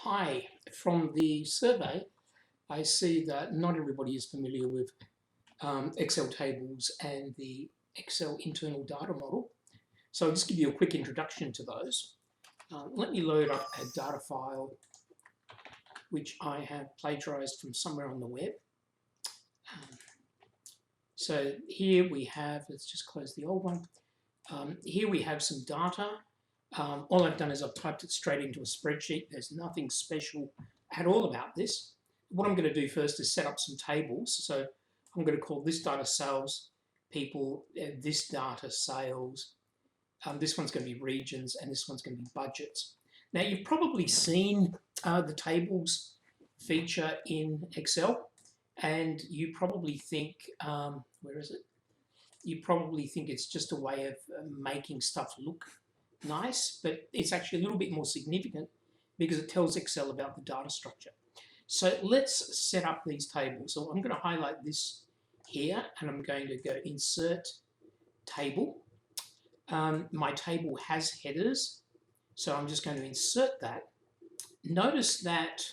Hi, from the survey, I see that not everybody is familiar with Excel tables and the Excel internal data model. So I'll just give you a quick introduction to those. Let me load up a data file which I have plagiarized from somewhere on the web. So here we have, let's just close the old one. Here we have some data. All I've done is I've typed it straight into a spreadsheet. There's nothing special at all about this. What I'm going to do first is set up some tables. So I'm going to call this data sales people, this data sales, this one's going to be regions, and this one's going to be budgets. Now you've probably seen the tables feature in Excel, and you probably think, where is it? You probably think it's just a way of making stuff look nice, but it's actually a little bit more significant because it tells Excel about the data structure. So let's set up these tables. So I'm going to highlight this here, and I'm going to go Insert, Table. My table has headers, so I'm just going to insert that. Notice that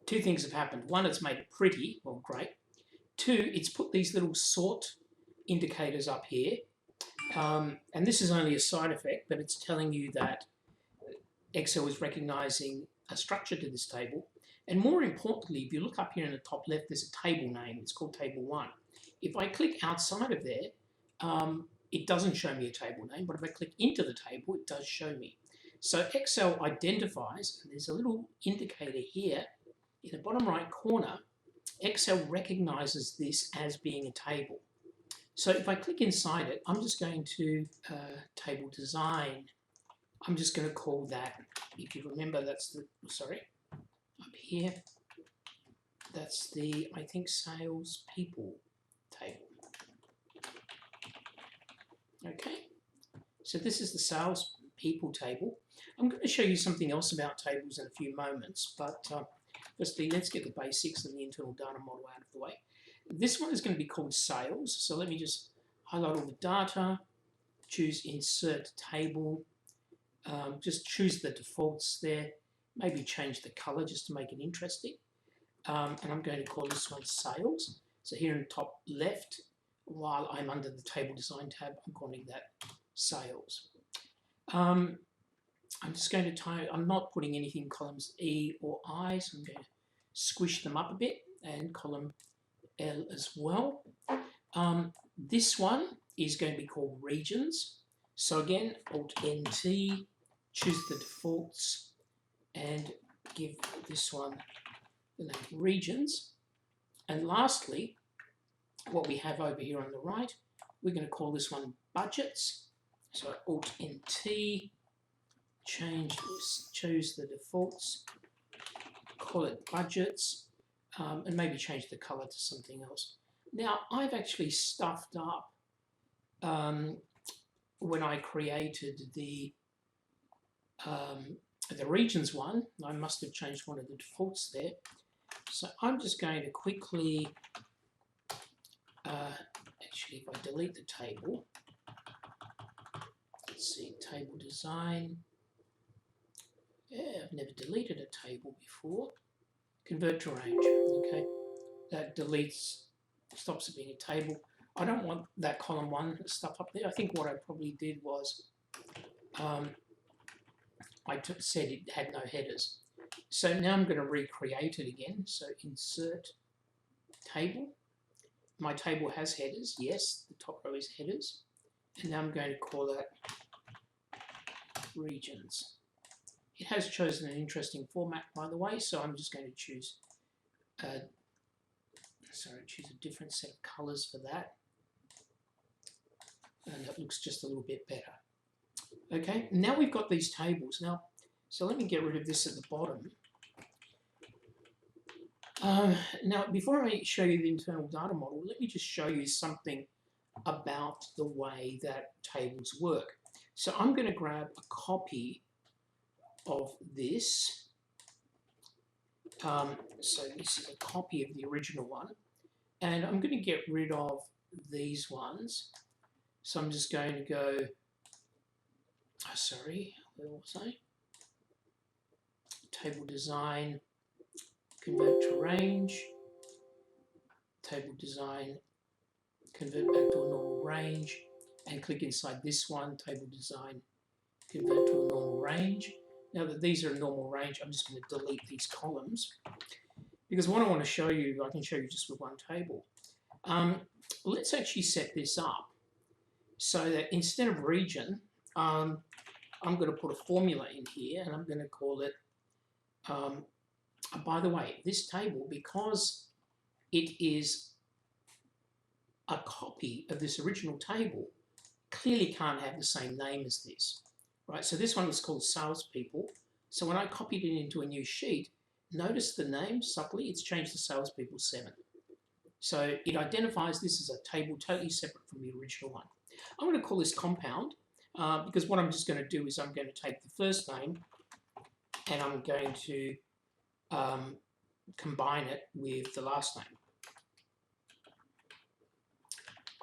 two things have happened. One, it's made it pretty, well, great. Two, it's put these little sort indicators up here. And this is only a side effect, but it's telling you that Excel is recognizing a structure to this table. And more importantly, if you look up here in the top left, there's a table name. It's called Table 1. If I click outside of there, it doesn't show me a table name, but if I click into the table, it does show me. So Excel identifies, and there's a little indicator here in the bottom right corner, Excel recognizes this as being a table. So if I click inside it, I'm just going to table design. I'm just going to call that, if you remember, that's the, sorry, up here, that's the, I think, sales people table. Okay, so this is the sales people table. I'm going to show you something else about tables in a few moments, but firstly, let's get the basics and the internal data model out of the way. This one is going to be called sales. So let me just highlight all the data, choose insert table, just choose the defaults there, maybe change the color just to make it interesting. And I'm going to call this one sales. So here in the top left, while I'm under the table design tab, I'm calling that sales. I'm just going to type, I'm not putting anything in columns E or I, so I'm going to squish them up a bit, and column L as well. This one is going to be called regions. So again, Alt-NT, choose the defaults, and give this one the name regions. And lastly, what we have over here on the right, we're going to call this one budgets. So Alt-NT, change this, choose the defaults, call it budgets, and maybe change the color to something else. Now, I've actually stuffed up when I created the regions one. I must have changed one of the defaults there. So I'm just going to quickly, actually, if I delete the table, let's see, table design. Yeah, I've never deleted a table before. Convert to range, okay. That deletes, stops it being a table. I don't want that column 1 stuff up there. I think what I probably did was I said it had no headers. So now I'm going to recreate it again. So insert table. My table has headers, yes, the top row is headers. And now I'm going to call that regions. It has chosen an interesting format, by the way, so I'm just going to choose choose a different set of colors for that. And that looks just a little bit better. Okay, now we've got these tables. Now, so let me get rid of this at the bottom. Now, before I show you the internal data model, let me just show you something about the way that tables work. So I'm going to grab a copy of this. So this is a copy of the original one. And I'm going to get rid of these ones. So I'm just going to go, where was I? table design, convert to range, table design, convert back to a normal range, and click inside this one, table design, convert to a normal range. Now that these are a normal range, I'm just going to delete these columns because what I want to show you, I can show you just with one table. Let's actually set this up so that instead of region, I'm going to put a formula in here and I'm going to call it, by the way, this table, because it is a copy of this original table, clearly can't have the same name as this, right? So this one was called salespeople. So when I copied it into a new sheet, notice the name subtly, it's changed to salespeople 7. So it identifies this as a table totally separate from the original one. I'm going to call this compound because what I'm just going to do is I'm going to take the first name and I'm going to combine it with the last name.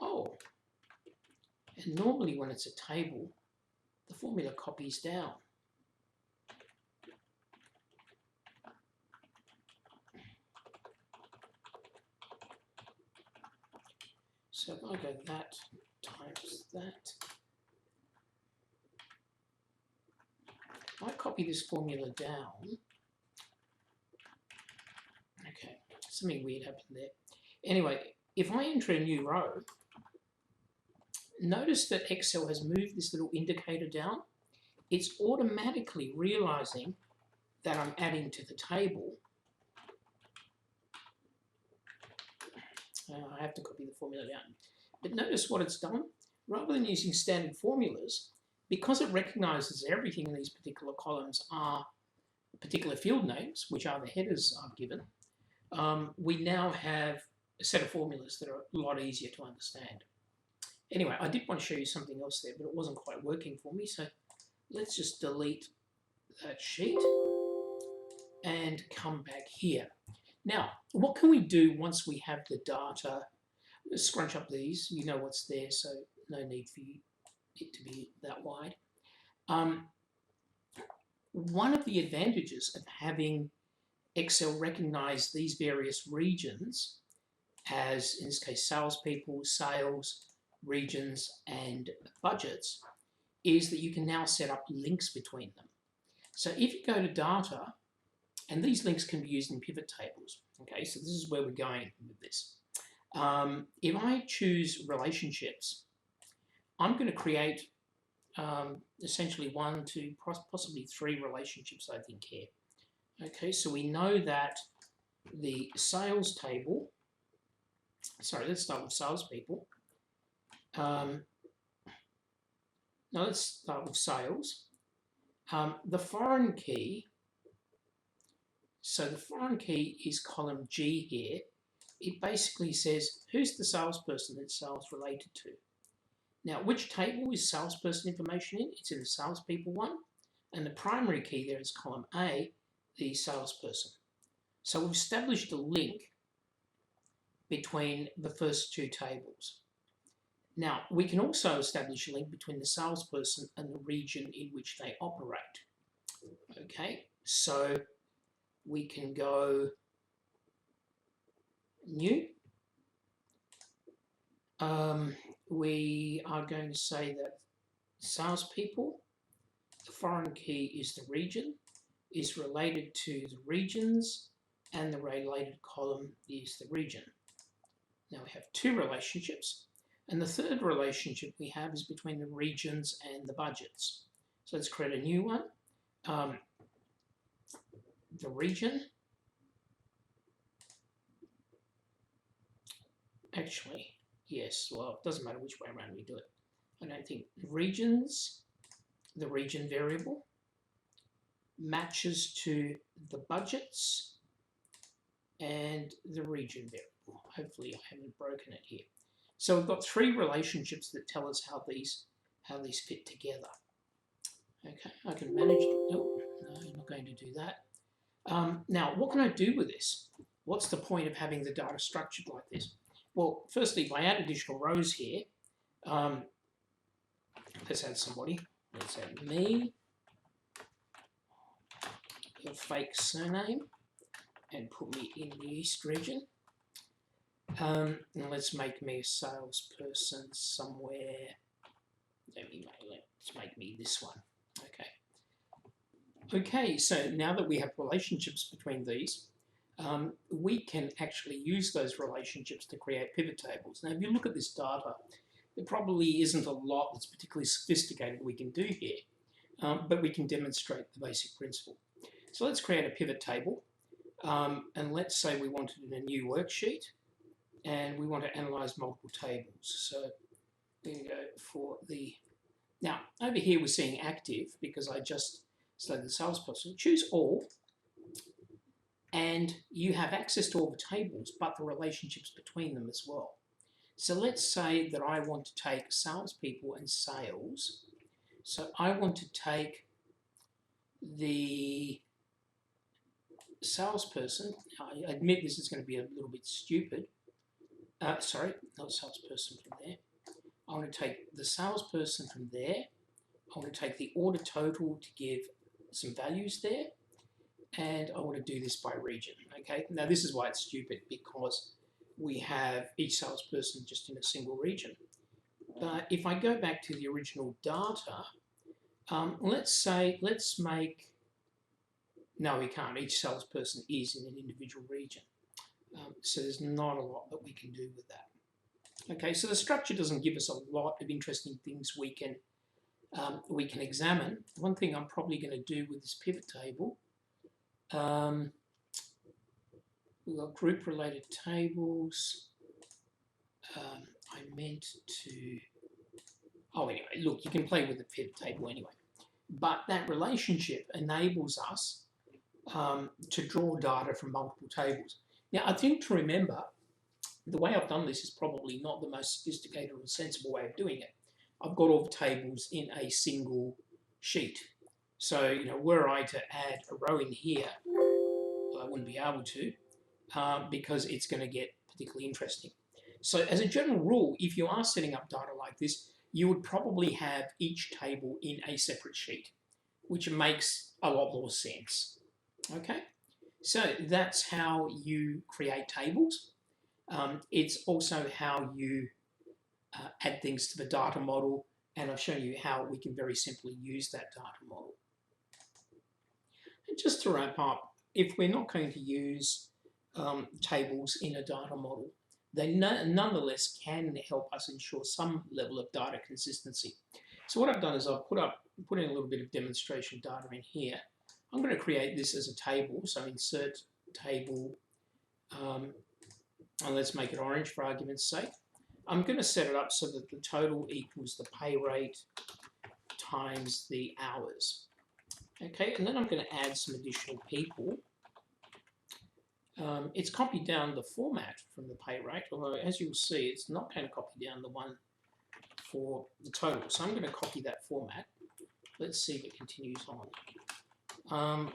Oh, and normally when it's a table, the formula copies down. So if I go that times that, I copy this formula down. Okay, something weird happened there. Anyway, if I enter a new row, notice that Excel has moved this little indicator down. It's automatically realizing that I'm adding to the table. I have to copy the formula down. But notice what it's done. Rather than using standard formulas, because it recognizes everything in these particular columns are particular field names, which are the headers I've given, we now have a set of formulas that are a lot easier to understand. Anyway, I did want to show you something else there, but it wasn't quite working for me. So let's just delete that sheet and come back here. Now, what can we do once we have the data? Let's scrunch up these. You know what's there, so no need for it to be that wide. One of the advantages of having Excel recognize these various regions as, in this case, salespeople, sales, regions, and budgets, is that you can now set up links between them. So if you go to data, and these links can be used in pivot tables, okay, so this is where we're going with this. If I choose relationships, I'm going to create essentially 1, 2, possibly 3 relationships, I think, here. Okay, so we know that the sales table, sorry, let's start with salespeople. No, let's start with sales. The foreign key, so the foreign key is column G here. It basically says who's the salesperson that sales related to. Now, which table is salesperson information in? It's in the salespeople one. And the primary key there is column A, the salesperson. So we've established a link between the first 2 tables. Now, we can also establish a link between the salesperson and the region in which they operate. Okay, so we can go new. We are going to say that salespeople, the foreign key is the region, is related to the regions, and the related column is the region. Now we have 2 relationships, and the third relationship we have is between the regions and the budgets. So let's create a new one. The region, actually, yes, well, it doesn't matter which way around we do it. I don't think regions, the region variable, matches to the budgets and the region variable. Hopefully I haven't broken it here. So we've got 3 relationships that tell us how these fit together. Okay, I can manage, oh, no, I'm not going to do that. Now, what can I do with this? What's the point of having the data structured like this? Well, firstly, if I add additional rows here, let's add somebody. Let's add me. a fake surname and put me in the East region. And let's make me a salesperson somewhere. Let's make me this one. Okay, so now that we have relationships between these, we can actually use those relationships to create pivot tables. Now, if you look at this data, there probably isn't a lot that's particularly sophisticated we can do here, but we can demonstrate the basic principle. So let's create a pivot table, and let's say we want it in a new worksheet, and we want to analyze multiple tables. So we can go for the... Now, over here we're seeing active because I just selected the salesperson. Choose all, and you have access to all the tables, but the relationships between them as well. So let's say that I want to take salespeople and sales. So I want to take the salesperson. I admit this is going to be a little bit stupid. Sorry, not salesperson from there. I want to take the salesperson from there. I want to take the order total to give some values there. And I want to do this by region. Okay, now this is why it's stupid, because we have each salesperson just in a single region. But if I go back to the original data, let's make, no, we can't. Each salesperson is in an individual region. So there's not a lot that we can do with that. Okay, so the structure doesn't give us a lot of interesting things we can examine. One thing I'm probably going to do with this pivot table, we've got group-related tables. I meant to... Oh, anyway, look, you can play with the pivot table anyway. But that relationship enables us to draw data from multiple tables. Now, I think to remember, the way I've done this is probably not the most sophisticated or sensible way of doing it. I've got all the tables in a single sheet. So, were I to add a row in here, I wouldn't be able to because it's going to get particularly interesting. So as a general rule, if you are setting up data like this, you would probably have each table in a separate sheet, which makes a lot more sense. Okay, so that's how you create tables. It's also how you add things to the data model, and I've shown you how we can very simply use that data model. And just to wrap up, if we're not going to use tables in a data model, they nonetheless can help us ensure some level of data consistency. So what I've done is I've put in a little bit of demonstration data in here. I'm going to create this as a table, so insert table, and let's make it orange for argument's sake. I'm going to set it up so that the total equals the pay rate times the hours. Okay, and then I'm going to add some additional people. It's copied down the format from the pay rate, although as you'll see, it's not going to copy down the one for the total. So I'm going to copy that format. Let's see if it continues on.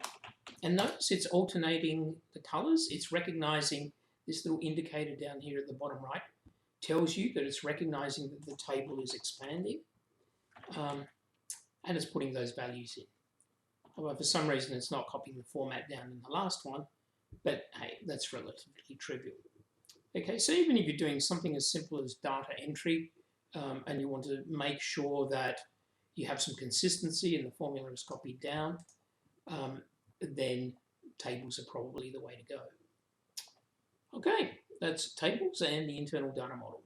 And notice it's alternating the colors. It's recognizing this little indicator down here at the bottom right, tells you that it's recognizing that the table is expanding, and it's putting those values in. However, for some reason, it's not copying the format down in the last one, but hey, that's relatively trivial. Okay, so even if you're doing something as simple as data entry, and you want to make sure that you have some consistency and the formula is copied down, then tables are probably the way to go. Okay, that's tables and the internal data model.